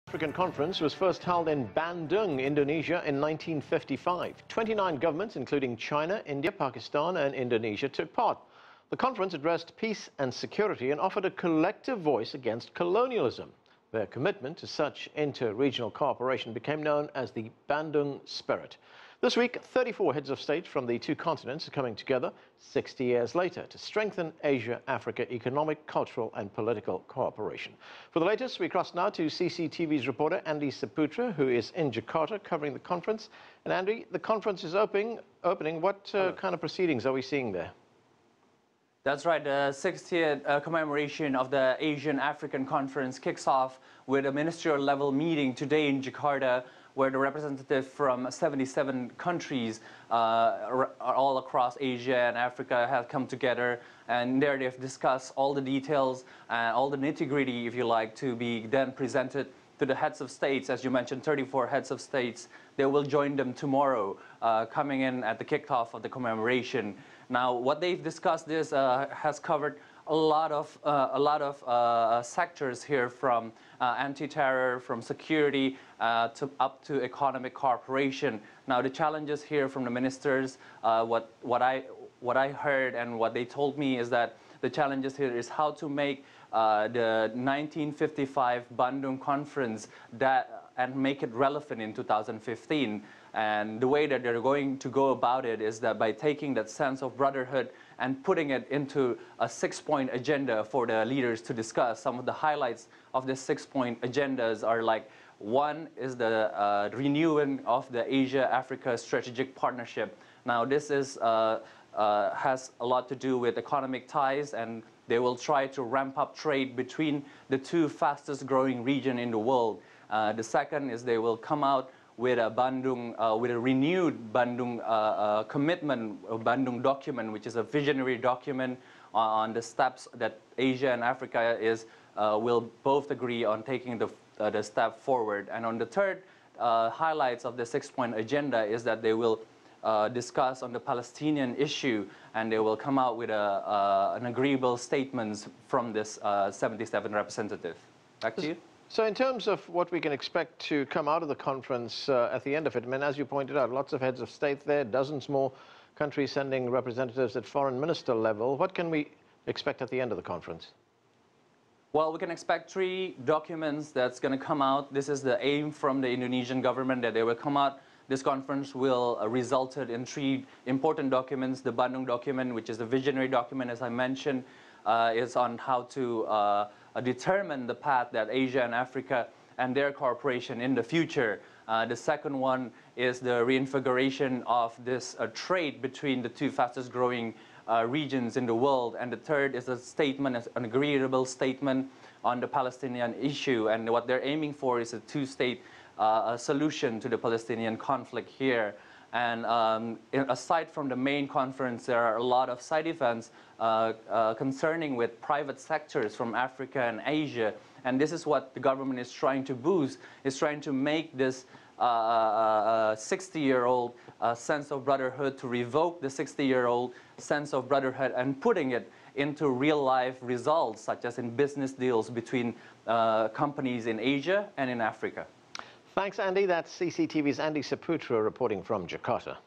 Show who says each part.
Speaker 1: African Conference was first held in Bandung, Indonesia in 1955. 29 governments, including China, India, Pakistan and Indonesia, took part. The conference addressed peace and security and offered a collective voice against colonialism. Their commitment to such inter-regional cooperation became known as the Bandung Spirit. This week, 34 heads of state from the two continents are coming together 60 years later to strengthen Asia-Africa economic, cultural and political cooperation. For the latest, we cross now to CCTV's reporter Andy Saputra, who is in Jakarta covering the conference. And Andy, the conference is opening. What kind of proceedings are we seeing there?
Speaker 2: That's right. The 60th commemoration of the Asian-African Conference kicks off with a ministerial level meeting today in Jakarta, where the representatives from 77 countries all across Asia and Africa have come together, and there they've discussed all the details and all the nitty-gritty, if you like, to be then presented to the heads of states. As you mentioned, 34 heads of states. They will join them tomorrow, coming in at the kickoff of the commemoration. Now, what they've discussed has covered a lot of sectors here, from anti-terror, from security, up to economic cooperation. Now, the challenges here from the ministers, what I heard and what they told me is that the challenges here is how to make the 1955 Bandung Conference and make it relevant in 2015. And the way that they're going to go about it is that by taking that sense of brotherhood and putting it into a 6-point agenda for the leaders to discuss. Some of the highlights of this 6-point agendas are like, one is the renewing of the Asia-Africa strategic partnership. Now this has a lot to do with economic ties, and they will try to ramp up trade between the two fastest growing regions in the world. The second is they will come out with a renewed Bandung commitment, a Bandung document, which is a visionary document on the steps that Asia and Africa will both agree on taking the step forward. And on the third highlights of the 6-point agenda is that they will discuss on the Palestinian issue, and they will come out with an agreeable statements from this 77 representative. Back to you.
Speaker 1: So in terms of what we can expect to come out of the conference at the end of it, I mean, as you pointed out, lots of heads of state there, dozens more countries sending representatives at foreign minister level. What can we expect at the end of the conference?
Speaker 2: Well, we can expect 3 documents that's going to come out. This is the aim from the Indonesian government, that they will come out. This conference will result in 3 important documents. The Bandung document, which is the visionary document, as I mentioned, is on how to determine the path that Asia and Africa and their cooperation in the future. The second one is the reinvigoration of this trade between the two fastest growing regions in the world. And the third is a statement, an agreeable statement on the Palestinian issue. And what they're aiming for is a 2-state solution to the Palestinian conflict here. And aside from the main conference, there are a lot of side events concerning with private sectors from Africa and Asia. And this is what the government is trying to boost, is trying to make this 60-year-old sense of brotherhood, to revoke the 60-year-old sense of brotherhood and putting it into real-life results, such as in business deals between companies in Asia and in Africa.
Speaker 1: Thanks, Andy. That's CCTV's Andy Saputra reporting from Jakarta.